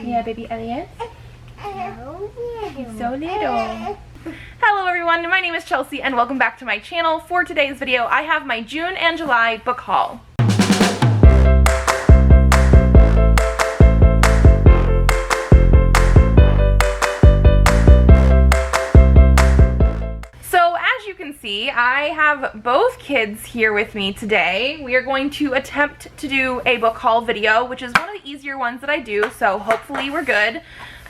Yeah, baby Elliot. He's so little. Hello everyone, my name is Chelsea and welcome back to my channel. For today's video, I have my June and July book haul. See, I have both kids here with me today. We are going to attempt to do a book haul video, which is one of the easier ones that I do, so hopefully we're good.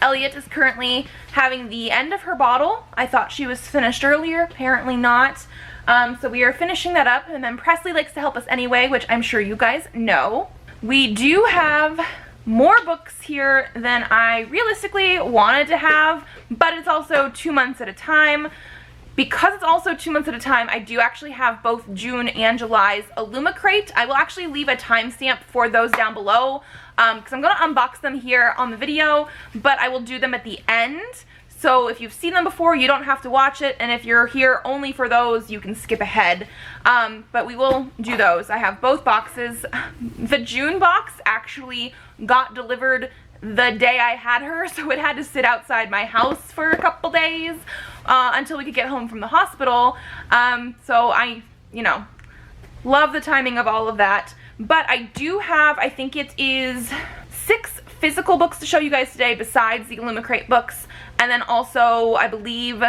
Elliot is currently having the end of her bottle. I thought she was finished earlier, apparently not. So we are finishing that up, and then Presley likes to help us anyway, which I'm sure you guys know. We do have more books here than I realistically wanted to have, but it's also 2 months at a time. Because it's also 2 months at a time, I do actually have both June and July's Illumicrate. I will actually leave a timestamp for those down below because I'm going to unbox them here on the video, but I will do them at the end. So if you've seen them before, you don't have to watch it, and if you're here only for those, you can skip ahead. But we will do those. I have both boxes. The June box actually got delivered the day I had her, so it had to sit outside my house for a couple days until we could get home from the hospital. So I, love the timing of all of that. But I do have, I think it is 6 physical books to show you guys today besides the Illumicrate books, and then also I believe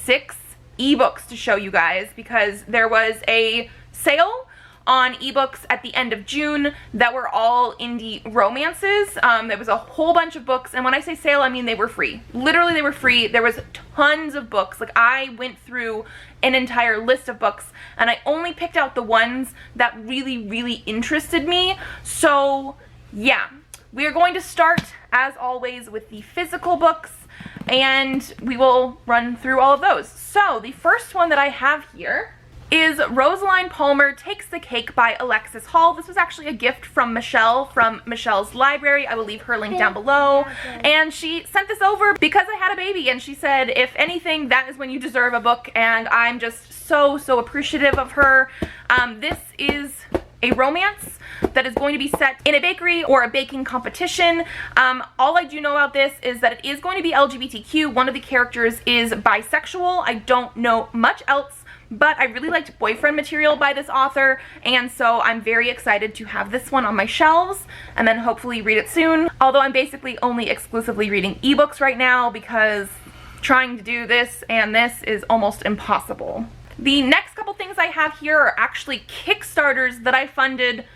6 ebooks to show you guys because there was a sale on ebooks at the end of June that were all indie romances. There was a whole bunch of books, and when I say sale, I mean they were free. Literally, they were free. There was tons of books. Like, I went through an entire list of books, and I only picked out the ones that really, really interested me. So, yeah. We are going to start, as always, with the physical books, and we will run through all of those. So, the first one that I have here is Rosaline Palmer Takes the Cake by Alexis Hall. This was actually a gift from Michelle from Michelle's library. I will leave her link down below. And she sent this over because I had a baby, and she said, if anything, that is when you deserve a book, and I'm just so appreciative of her. This is a romance that is going to be set in a bakery or a baking competition. All I do know about this is that it is going to be LGBTQ. One of the characters is bisexual. I don't know much else, but I really liked boyfriend material by this author, and so I'm very excited to have this one on my shelves and then hopefully read it soon. Although I'm basically only exclusively reading ebooks right now because trying to do this and this is almost impossible. The next couple things I have here are actually Kickstarters that I funded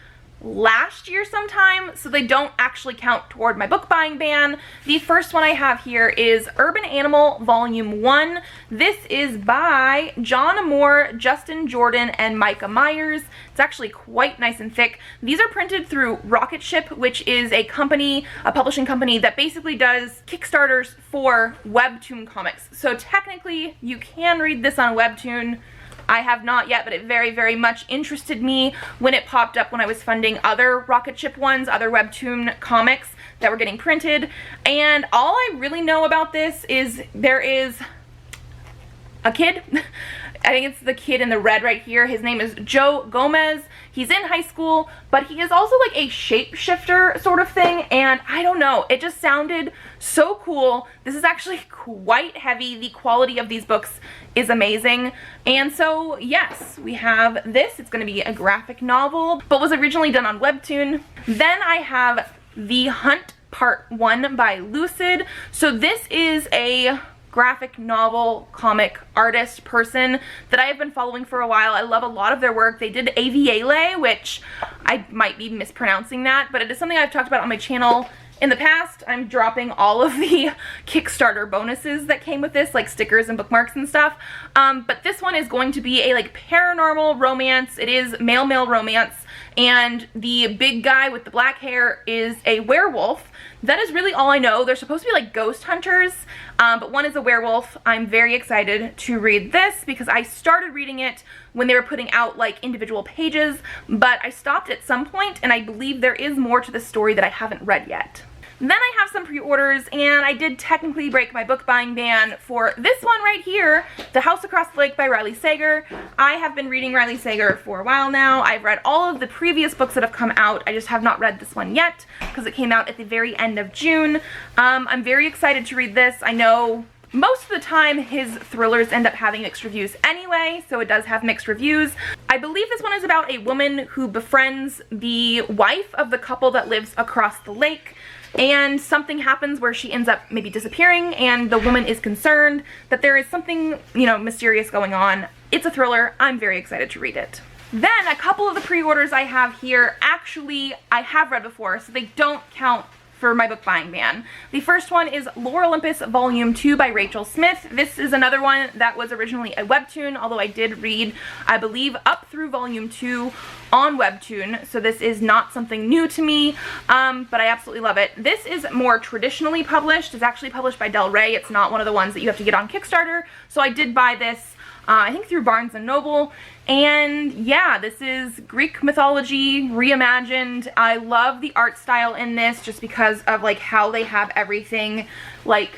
last year sometime, so they don't actually count toward my book buying ban. The first one I have here is Urban Animal Volume 1. This is by John Moore, Justin Jordan, and Micah Myers. It's actually quite nice and thick. These are printed through Rocket Ship, which is a company, a publishing company that basically does Kickstarters for webtoon comics. So technically you can read this on webtoon. I have not yet, but it very much interested me when it popped up when I was funding other Rocket Ship ones, other webtoon comics that were getting printed. And all I really know about this is there is a kid. I think it's the kid in the red right here. His name is Joe Gomez. He's in high school, but he is also like a shapeshifter sort of thing, and I don't know, it just sounded so cool. This is actually quite heavy. The quality of these books is amazing, and so yes, we have this. It's going to be a graphic novel, but was originally done on webtoon. Then I have The Hunt Part 1 by Lucid. So this is a graphic novel comic artist person that I have been following for a while. I love a lot of their work. They did Aviale, which I might be mispronouncing that, but it is something I've talked about on my channel in the past. I'm dropping all of the Kickstarter bonuses that came with this, like stickers and bookmarks and stuff. But this one is going to be a like paranormal romance. It is male romance, and the big guy with the black hair is a werewolf. That is really all I know. They're supposed to be like ghost hunters, but one is a werewolf. I'm very excited to read this because I started reading it when they were putting out like individual pages, but I stopped at some point, and I believe there is more to the story that I haven't read yet. Then I have some pre-orders, and I did technically break my book buying ban for this one right here, The House Across the Lake by Riley Sager. I have been reading Riley Sager for a while now. I've read all of the previous books that have come out. I just have not read this one yet because it came out at the very end of June. I'm very excited to read this. I know most of the time his thrillers end up having mixed reviews anyway, so it does have mixed reviews. I believe this one is about a woman who befriends the wife of the couple that lives across the lake, and something happens where she ends up maybe disappearing, and the woman is concerned that there is something, you know, mysterious going on. It's a thriller. I'm very excited to read it. Then a couple of the pre-orders I have here, actually I have read before, so they don't count for my book buying ban. The first one is Lore Olympus Volume 2 by Rachel Smith. This is another one that was originally a webtoon, although I did read, I believe, up through Volume 2 on webtoon, so this is not something new to me, but I absolutely love it. This is more traditionally published. It's actually published by Del Rey. It's not one of the ones that you have to get on Kickstarter, so I did buy this I think through Barnes & Noble, and yeah, this is Greek mythology reimagined. I love the art style in this just because of like how they have everything, like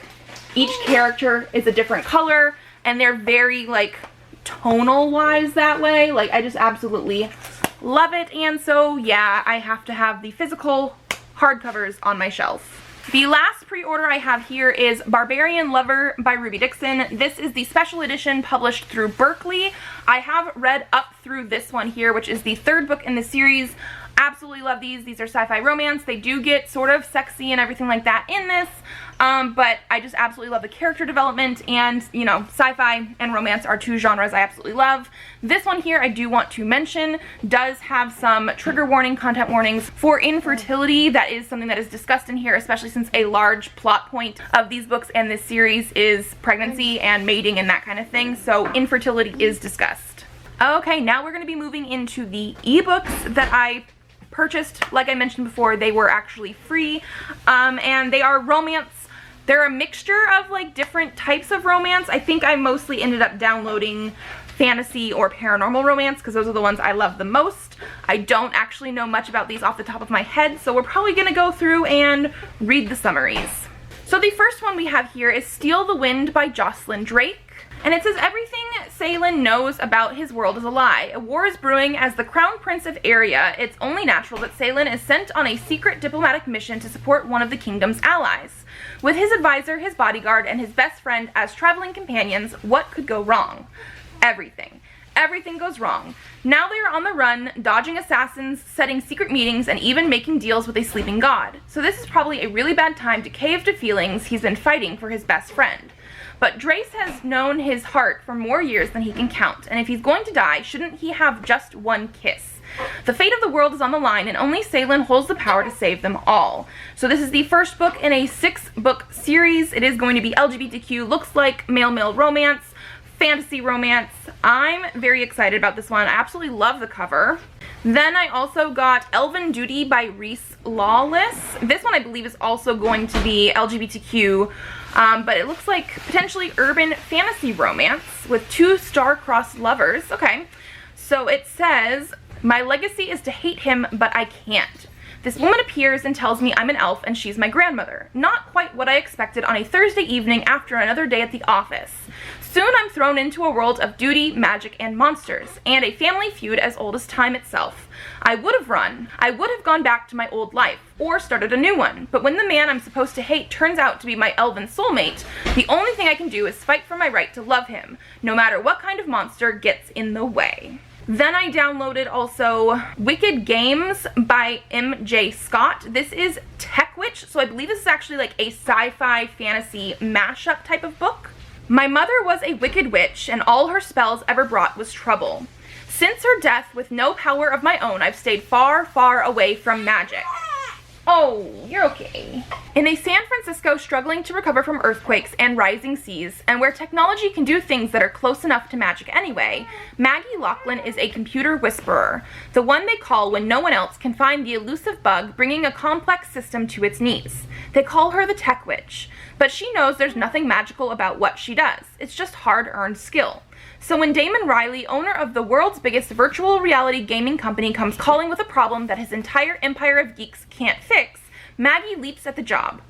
each character is a different color and they're very like tonal wise that way. Like I just absolutely love it, and so yeah, I have to have the physical hardcovers on my shelf. The last pre-order I have here is Barbarian Lover by Ruby Dixon. This is the special edition published through Berkeley. I have read up through this one here, which is the third book in the series. Absolutely love these. These are sci-fi romance. They do get sort of sexy and everything like that in this, but I just absolutely love the character development, and you know, sci-fi and romance are two genres I absolutely love. This one here I do want to mention does have some trigger warning, content warnings for infertility. That is something that is discussed in here, especially since a large plot point of these books and this series is pregnancy and mating and that kind of thing, so infertility is discussed. Okay, now we're going to be moving into the ebooks that I purchased. Like I mentioned before, they were actually free, and they are romance. They're a mixture of like different types of romance. I think I mostly ended up downloading fantasy or paranormal romance because those are the ones I love the most. I don't actually know much about these off the top of my head, so we're probably gonna go through and read the summaries. So the first one we have here is Steal the Wind by Jocelyn Drake. And it says, everything Salen knows about his world is a lie. A war is brewing. As the Crown Prince of Aria, it's only natural that Salen is sent on a secret diplomatic mission to support one of the kingdom's allies. With his advisor, his bodyguard, and his best friend as traveling companions, what could go wrong? Everything. Everything goes wrong. Now they are on the run, dodging assassins, setting secret meetings, and even making deals with a sleeping god. So this is probably a really bad time to cave to feelings he's been fighting for his best friend. But Drace has known his heart for more years than he can count, and if he's going to die, shouldn't he have just one kiss? The fate of the world is on the line, and only Salen holds the power to save them all. So this is the first book in a 6-book series. It is going to be LGBTQ, looks like male-male romance, fantasy romance. I'm very excited about this one. I absolutely love the cover. Then I also got Elven Duty by Reese Lawless. This one I believe is also going to be LGBTQ, but it looks like potentially urban fantasy romance with 2 star-crossed lovers. Okay, so it says, my legacy is to hate him, but I can't. This woman appears and tells me I'm an elf and she's my grandmother. Not quite what I expected on a Thursday evening after another day at the office. Soon I'm thrown into a world of duty, magic, and monsters, and a family feud as old as time itself. I would have run. I would have gone back to my old life, or started a new one, but when the man I'm supposed to hate turns out to be my elven soulmate, the only thing I can do is fight for my right to love him, no matter what kind of monster gets in the way. Then I downloaded also Wicked Games by M.J. Scott. This is Tech Witch, so I believe this is actually like a sci-fi fantasy mashup type of book. My mother was a wicked witch, and all her spells ever brought was trouble. Since her death, with no power of my own, I've stayed far, far away from magic. Oh, you're okay. In a San Francisco struggling to recover from earthquakes and rising seas, and where technology can do things that are close enough to magic anyway, Maggie Lachlan is a computer whisperer, the one they call when no one else can find the elusive bug bringing a complex system to its knees. They call her the Tech Witch, but she knows there's nothing magical about what she does. It's just hard-earned skill. So when Damon Riley, owner of the world's biggest virtual reality gaming company, comes calling with a problem that his entire empire of geeks can't fix, Maggie leaps at the job.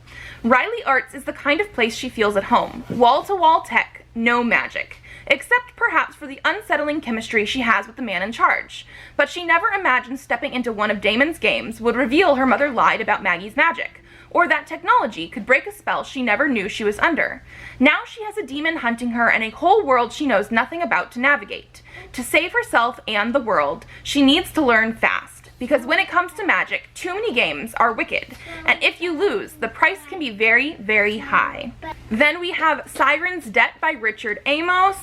Riley Arts is the kind of place she feels at home. Wall-to-wall tech, no magic. Except perhaps for the unsettling chemistry she has with the man in charge. But she never imagined stepping into one of Damon's games would reveal her mother lied about Maggie's magic, or that technology could break a spell she never knew she was under. Now she has a demon hunting her and a whole world she knows nothing about to navigate. To save herself and the world, she needs to learn fast, because when it comes to magic, too many games are wicked, and if you lose, the price can be very, very high. Then we have Siren's Debt by Richard Amos.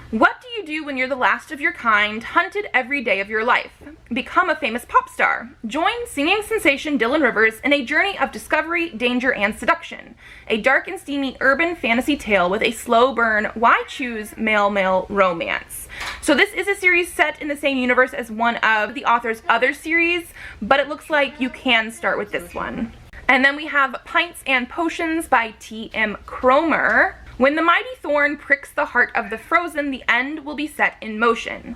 What do you do when you're the last of your kind, hunted every day of your life? Become a famous pop star. Join singing sensation Dylan Rivers in a journey of discovery, danger, and seduction. A dark and steamy urban fantasy tale with a slow burn, why choose male-male romance? So this is a series set in the same universe as one of the author's other series, but it looks like you can start with this one. And then we have Pints and Potions by T.M. Cromer. When the mighty thorn pricks the heart of the frozen, the end will be set in motion.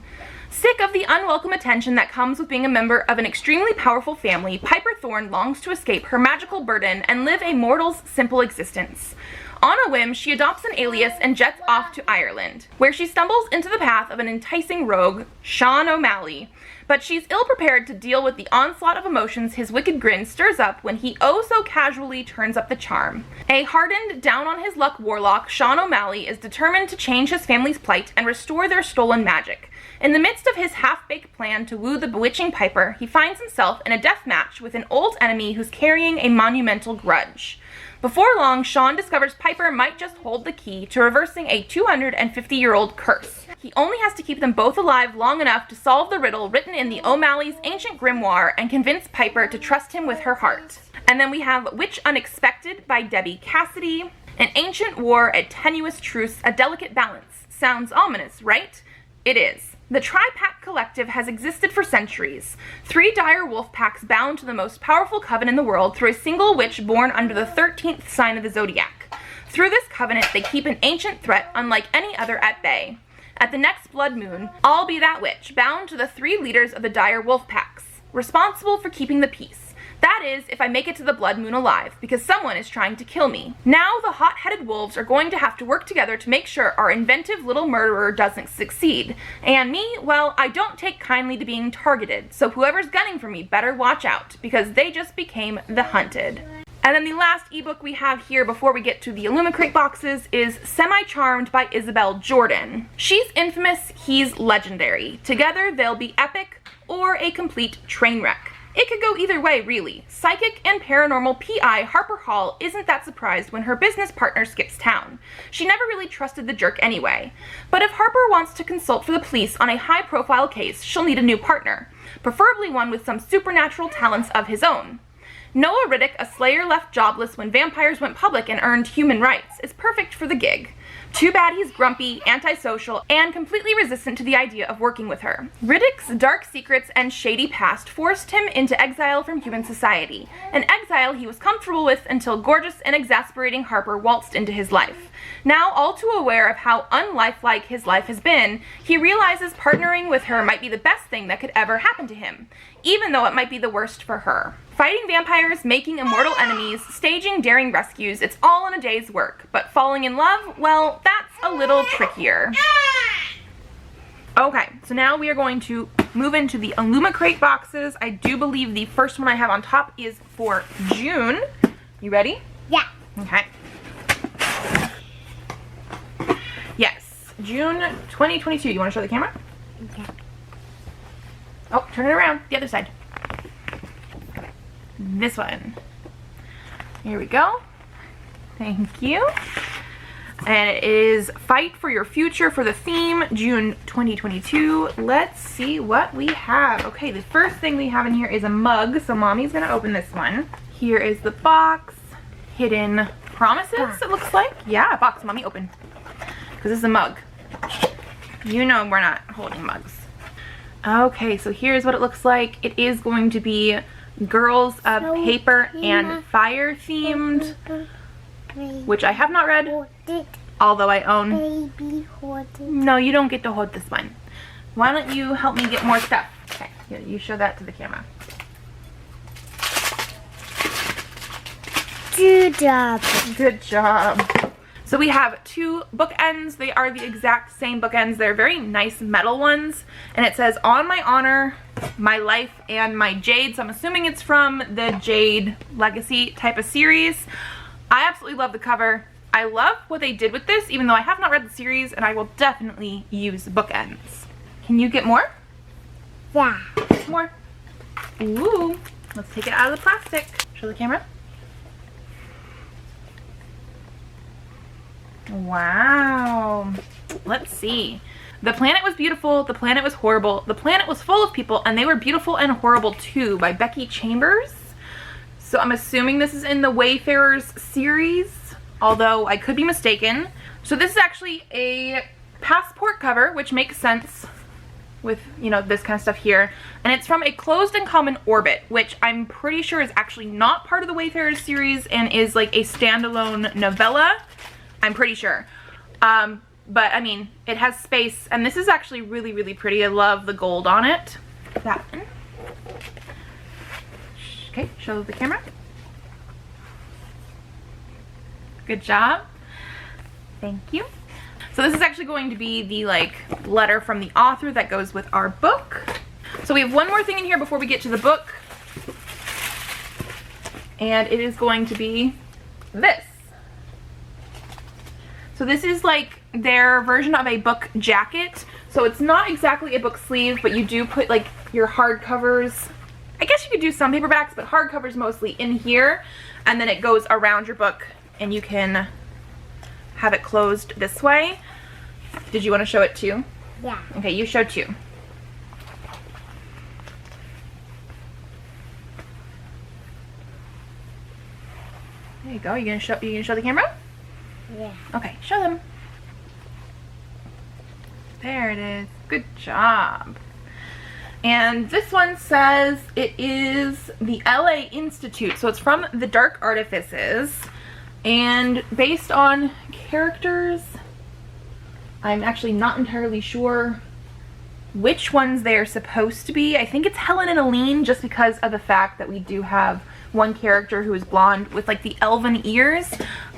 Sick of the unwelcome attention that comes with being a member of an extremely powerful family, Piper Thorne longs to escape her magical burden and live a mortal's simple existence. On a whim, she adopts an alias and jets off to Ireland, where she stumbles into the path of an enticing rogue, Sean O'Malley. But she's ill-prepared to deal with the onslaught of emotions his wicked grin stirs up when he oh-so-casually turns up the charm. A hardened, down-on-his-luck warlock, Sean O'Malley is determined to change his family's plight and restore their stolen magic. In the midst of his half-baked plan to woo the bewitching Piper, he finds himself in a death match with an old enemy who's carrying a monumental grudge. Before long, Sean discovers Piper might just hold the key to reversing a 250-year-old curse. He only has to keep them both alive long enough to solve the riddle written in the O'Malley's ancient grimoire and convince Piper to trust him with her heart. And then we have Witch Unexpected by Debbie Cassidy. An ancient war, a tenuous truce, a delicate balance. Sounds ominous, right? It is. The Tri-Pack Collective has existed for centuries. 3 dire wolf packs bound to the most powerful coven in the world through a single witch born under the 13th sign of the zodiac. Through this covenant, they keep an ancient threat unlike any other at bay. At the next blood moon, I'll be that witch, bound to the 3 leaders of the dire wolf packs, responsible for keeping the peace. That is, if I make it to the blood moon alive, because someone is trying to kill me. Now the hot-headed wolves are going to have to work together to make sure our inventive little murderer doesn't succeed. And me, well, I don't take kindly to being targeted, so whoever's gunning for me better watch out, because they just became the hunted. And then the last ebook we have here before we get to the Illumicrate boxes is Semi-Charmed by Isabel Jordan. She's infamous, he's legendary. Together they'll be epic or a complete train wreck. It could go either way, really. Psychic and paranormal PI Harper Hall isn't that surprised when her business partner skips town. She never really trusted the jerk anyway. But if Harper wants to consult for the police on a high-profile case, she'll need a new partner, preferably one with some supernatural talents of his own. Noah Riddick, a slayer left jobless when vampires went public and earned human rights, is perfect for the gig. Too bad he's grumpy, antisocial, and completely resistant to the idea of working with her. Riddick's dark secrets and shady past forced him into exile from human society, an exile he was comfortable with until gorgeous and exasperating Harper waltzed into his life. Now all too aware of how unlifelike his life has been, he realizes partnering with her might be the best thing that could ever happen to him, even though it might be the worst for her. Fighting vampires, making immortal enemies, staging daring rescues, it's all in a day's work. But falling in love, well, that's a little trickier. Okay, so now we are going to move into the Illumicrate boxes. I do believe the first one I have on top is for June. You ready? Yeah. Okay. Yes, June 2022. You want to show the camera? Okay. Oh, turn it around. The other side. This one. Here we go. Thank you. And it is Fight for Your Future for the theme, June 2022. Let's see what we have. Okay, the first thing we have in here is a mug, so Mommy's gonna open this one. Here is the box. Hidden Promises, it looks like. Yeah, box, Mommy, open. Because this is a mug. You know we're not holding mugs. Okay, so here's what it looks like. It is going to be Girls of Paper and Fire themed, which I have not read, although I own. No, you don't get to hold this one. Why don't you help me get more stuff? Okay, you show that to the camera. Good job. Good job. So we have 2 bookends. They are the exact same bookends. They're very nice metal ones. And it says, "On my honor, my life, and my jade." So I'm assuming it's from the Jade Legacy type of series. I absolutely love the cover. I love what they did with this, even though I have not read the series, and I will definitely use bookends. Can you get more? Yeah. More. Ooh. Let's take it out of the plastic. Show the camera. Wow. Let's see. The planet was beautiful. The planet was horrible. The planet was full of people, and they were beautiful and horrible too, by Becky Chambers. So I'm assuming this is in the Wayfarers series, although I could be mistaken. So this is actually a passport cover, which makes sense with, you know, this kind of stuff here. And it's from A Closed and Common Orbit, which I'm pretty sure is actually not part of the Wayfarers series and is like a standalone novella. I'm pretty sure. But I mean, it has space, and this is actually really, really pretty. I love the gold on it. That one. Okay, show the camera. Good job. Thank you. So this is actually going to be the like letter from the author that goes with our book. So we have one more thing in here before we get to the book. And it is going to be this. So this is like their version of a book jacket. So it's not exactly a book sleeve, but you do put like your hardcovers. I guess you could do some paperbacks, but hardcovers mostly in here. And then it goes around your book and you can have it closed this way. Did you want to show it too? Yeah. Okay, you show too. There you go. You gonna show the camera? Yeah. Okay, show them. There it is. Good job. And this one says it is the LA Institute. So it's from the Dark Artifices. And based on characters, I'm actually not entirely sure which ones they're supposed to be. I think it's Helen and Aline, just because of the fact that we do have one character who is blonde with like the elven ears. But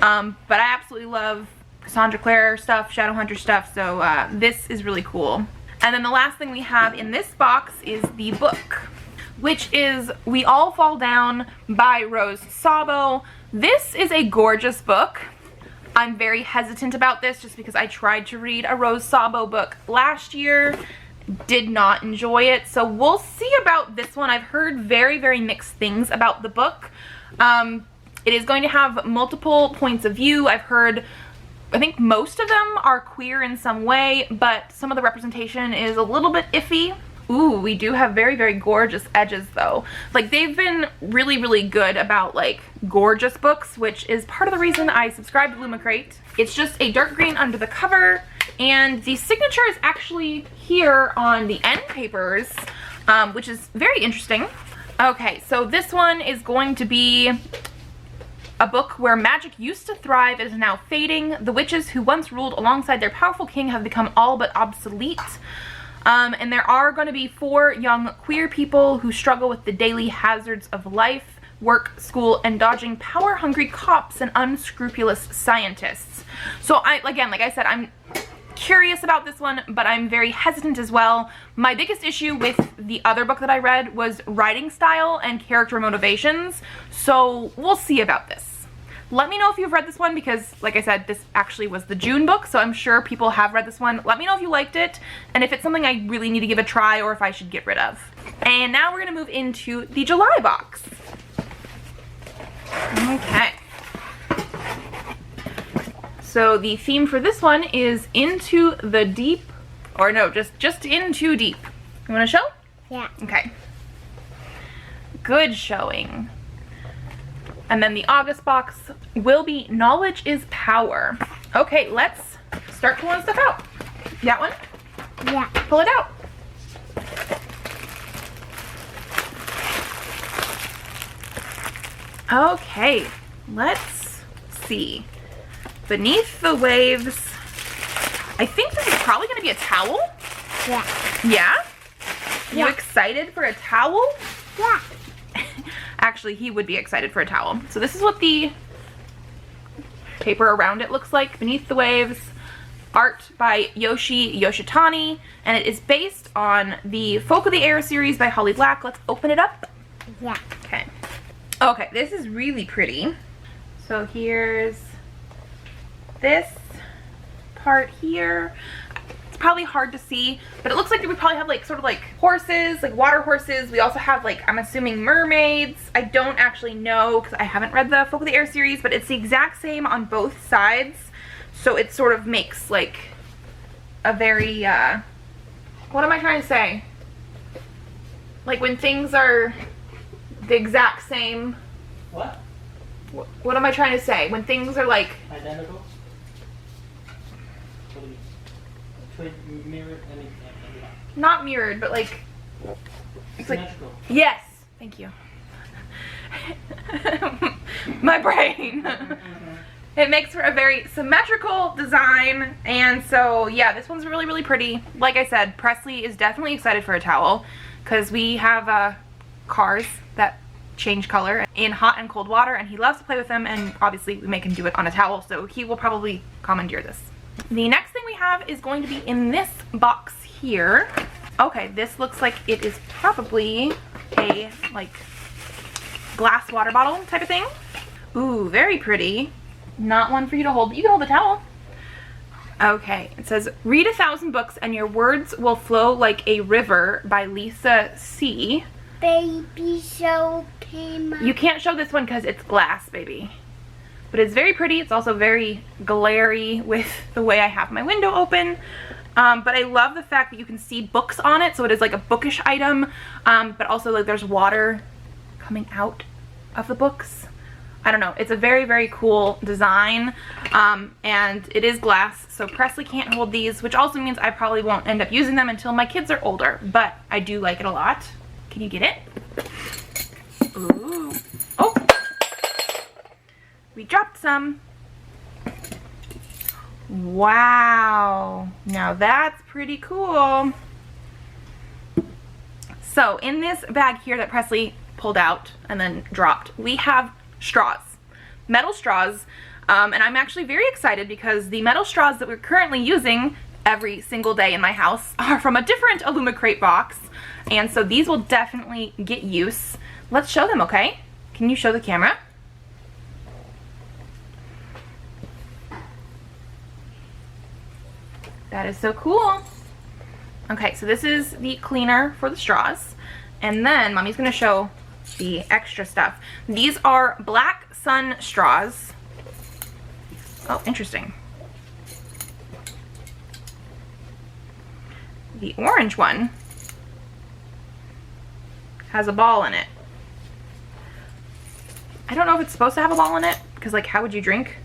I absolutely love Cassandra Clare stuff, Shadowhunter stuff, so this is really cool. And then the last thing we have in this box is the book, which is We All Fall Down by Rose Szabo. This is a gorgeous book. I'm very hesitant about this just because I tried to read a Rose Szabo book last year, did not enjoy it, so we'll see about this one. I've heard very, very mixed things about the book. It is going to have multiple points of view. I've heard, I think most of them are queer in some way, but some of the representation is a little bit iffy. Ooh, we do have very, very gorgeous edges though. Like, they've been really, really good about like gorgeous books, which is part of the reason I subscribe to Illumicrate. It's just a dark green under the cover, and the signature is actually here on the end papers, which is very interesting. Okay, so this one is going to be a book where magic used to thrive is now fading. The witches who once ruled alongside their powerful king have become all but obsolete. And there are going to be 4 young queer people who struggle with the daily hazards of life, work, school, and dodging power-hungry cops and unscrupulous scientists. So again, like I said, I'm curious about this one, but I'm very hesitant as well. My biggest issue with the other book that I read was writing style and character motivations, so we'll see about this. Let me know if you've read this one, because like I said, this actually was the June book, so I'm sure people have read this one. Let me know if you liked it, and if it's something I really need to give a try, or if I should get rid of. And now we're going to move into the July box. Okay. So the theme for this one is Into the Deep, or no, just Into Deep. You want to show? Yeah. Okay. Good showing. And then the August box will be Knowledge is Power. Okay, let's start pulling stuff out. That one? Yeah. Pull it out. Okay, let's see. Beneath the Waves. I think this is probably going to be a towel. Yeah. Yeah? Yeah. You excited for a towel? Yeah. Actually, he would be excited for a towel. So this is what the paper around it looks like. Beneath the Waves, art by Yoshi Yoshitani, and it is based on the Folk of the Air series by Holly Black. Let's open it up. Yeah. Okay. Okay, this is really pretty. So here's this part here. It's probably hard to see, but it looks like we probably have like sort of like horses, like water horses. We also have like, I'm assuming mermaids. I don't actually know because I haven't read the Folk of the Air series, but it's the exact same on both sides. So it sort of makes like a very, what am I trying to say? Like when things are the exact same. What? What am I trying to say? When things are like Identical? Mirrored? not mirrored, but like it's like, Symmetrical. yes, thank you. My brain. It makes for a very symmetrical design, and so yeah, this one's really, really pretty. Like I said, Presley is definitely excited for a towel because we have cars that change color in hot and cold water, and he loves to play with them, and obviously we make him do it on a towel, so he will probably commandeer this. The next thing we have is going to be in this box here. Okay, this looks like it is probably a like glass water bottle type of thing. Ooh, very pretty. Not one for you to hold, but you can hold the towel. Okay, it says, read 1,000 books and your words will flow like a river by Lisa C. Baby show came up. You can't show this one because it's glass, baby. But it's very pretty. It's also very glary with the way I have my window open. But I love the fact that you can see books on it, so it is like a bookish item, but also like there's water coming out of the books. I don't know, it's a very, very cool design, and it is glass, so Presley can't hold these, which also means I probably won't end up using them until my kids are older, but I do like it a lot. Can you get it? Ooh. Oh! We dropped some. Wow, now that's pretty cool. So in this bag here that Presley pulled out and then dropped, we have straws, metal straws, and I'm actually very excited because the metal straws that we're currently using every single day in my house are from a different Illumicrate box, and so these will definitely get use. Let's show them, okay? Can you show the camera? That is so cool. Okay, so this is the cleaner for the straws, and then Mommy's gonna show the extra stuff. These are Black Sun straws. Oh, interesting. The orange one has a ball in it. I don't know if it's supposed to have a ball in it, because like how would you drink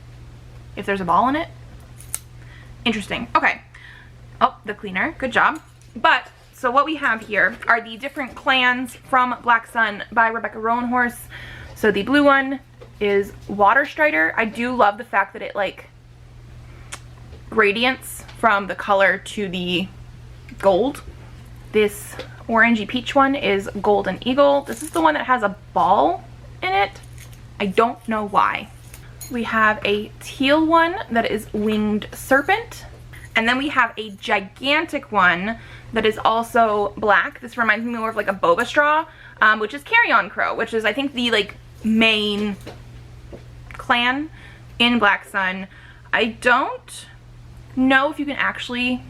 if there's a ball in it? Interesting. Okay. Oh, the cleaner. Good job. But so what we have here are the different clans from Black Sun by Rebecca Roanhorse. So the blue one is Water Strider. I do love the fact that it like gradients from the color to the gold. This orangey peach one is Golden Eagle. This is the one that has a ball in it. I don't know why. We have a teal one that is Winged Serpent. And then we have a gigantic one that is also black. This reminds me more of like a boba straw, which is Carrion Crow, which is I think the like main clan in Black Sun. I don't know if you can actually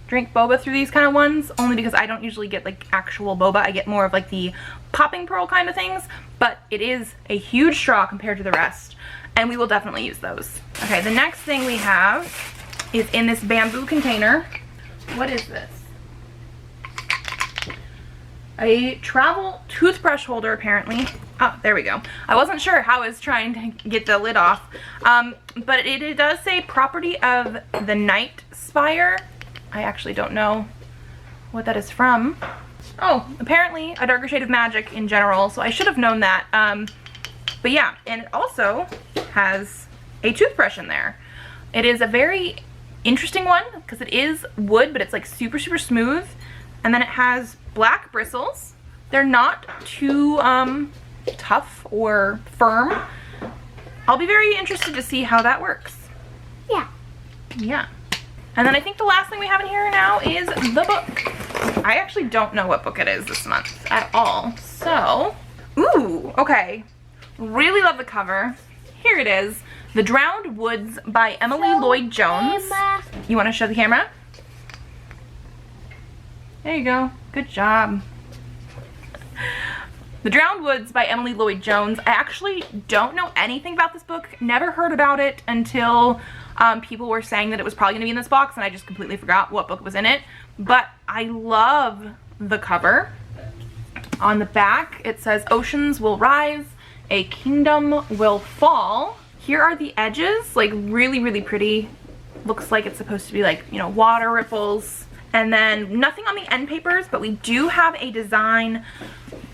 drink boba through these kind of ones, only because I don't usually get like actual boba. I get more of like the popping pearl kind of things, but it is a huge straw compared to the rest, and we will definitely use those. Okay, the next thing we have is in this bamboo container. What is this? A travel toothbrush holder, apparently. Oh, there we go. I wasn't sure how I was trying to get the lid off. But it does say property of the Night Spire. I actually don't know what that is from. Oh, apparently a darker shade of magic in general, so I should have known that. But yeah, and it also has a toothbrush in there. It is a very interesting one because it is wood, but it's like super, super smooth. And then it has black bristles. They're not too tough or firm. I'll be very interested to see how that works. Yeah. Yeah. And then I think the last thing we have in here now is the book. I actually don't know what book it is this month at all. So, ooh, okay. Really love the cover. Here it is. The Drowned Woods by Emily Lloyd-Jones. You want to show the camera? There you go. Good job. The Drowned Woods by Emily Lloyd-Jones. I actually don't know anything about this book. Never heard about it until people were saying that it was probably going to be in this box, and I just completely forgot what book was in it. But I love the cover. On the back, it says, "Oceans will rise, a kingdom will fall." Here are the edges, like really, really pretty. Looks like it's supposed to be like, you know, water ripples. And then nothing on the end papers, but we do have a design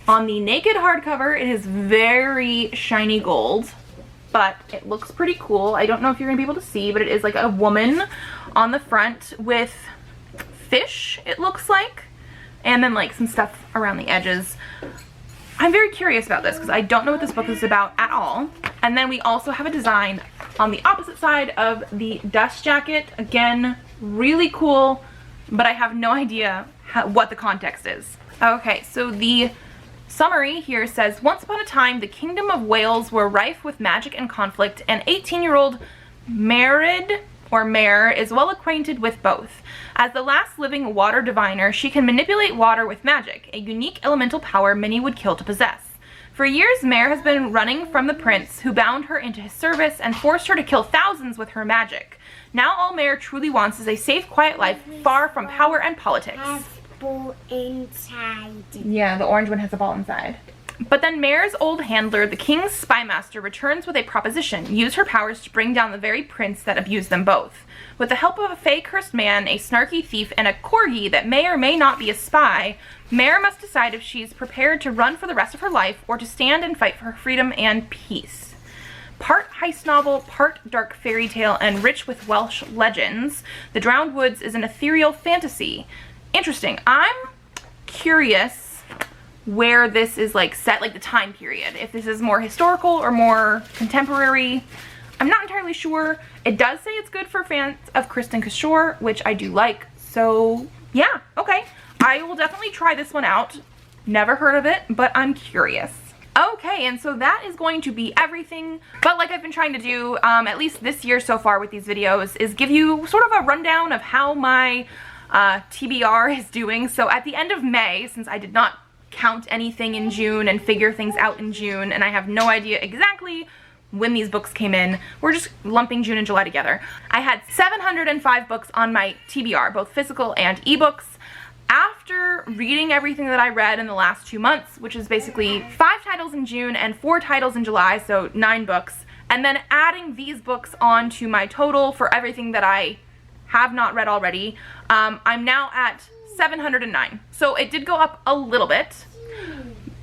on the naked hardcover. It is very shiny gold, but it looks pretty cool. I don't know if you're gonna be able to see, but it is like a woman on the front with fish, it looks like, and then like some stuff around the edges. I'm very curious about this because I don't know what this book is about at all. And then we also have a design on the opposite side of the dust jacket. Again, really cool, but I have no idea what the context is. Okay, so the summary here says, "Once upon a time, the kingdom of Wales were rife with magic and conflict, and 18-year-old Mare is well acquainted with both. As the last living water diviner, she can manipulate water with magic, a unique elemental power many would kill to possess. For years, Mare has been running from the prince, who bound her into his service and forced her to kill thousands with her magic. Now all Mare truly wants is a safe, quiet life, far from power and politics." Ball inside. Yeah, the orange one has a ball inside. But then Mare's old handler, the king's spymaster, returns with a proposition. Use her powers to bring down the very prince that abused them both. With the help of a fey-cursed man, a snarky thief, and a corgi that may or may not be a spy, Mare must decide if she's prepared to run for the rest of her life or to stand and fight for her freedom and peace. Part heist novel, part dark fairy tale, and rich with Welsh legends, The Drowned Woods is an ethereal fantasy. Interesting. I'm curious where this is like set, like the time period. If this is more historical or more contemporary. I'm not entirely sure. It does say it's good for fans of Kristen Cashore, which I do like. So yeah, okay. I will definitely try this one out. Never heard of it, but I'm curious. Okay, and so that is going to be everything. But like I've been trying to do, at least this year so far with these videos, is give you sort of a rundown of how my TBR is doing. So at the end of May, since I did not count anything in June and figure things out in June, and I have no idea exactly when these books came in, we're just lumping June and July together. I had 705 books on my TBR, both physical and ebooks. After reading everything that I read in the last 2 months, which is basically 5 titles in June and 4 titles in July, so 9 books, and then adding these books on to my total for everything that I have not read already, I'm now at 709. So it did go up a little bit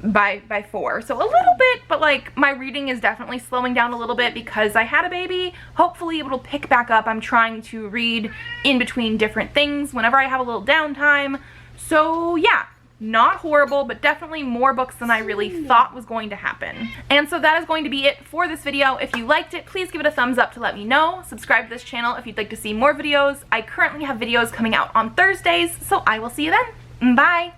by 4. So a little bit, but like my reading is definitely slowing down a little bit because I had a baby. Hopefully it'll pick back up. I'm trying to read in between different things whenever I have a little downtime. So yeah, not horrible, but definitely more books than I really thought was going to happen. And so that is going to be it for this video. If you liked it, please give it a thumbs up to let me know. Subscribe to this channel if you'd like to see more videos. I currently have videos coming out on Thursdays, so I will see you then. Bye!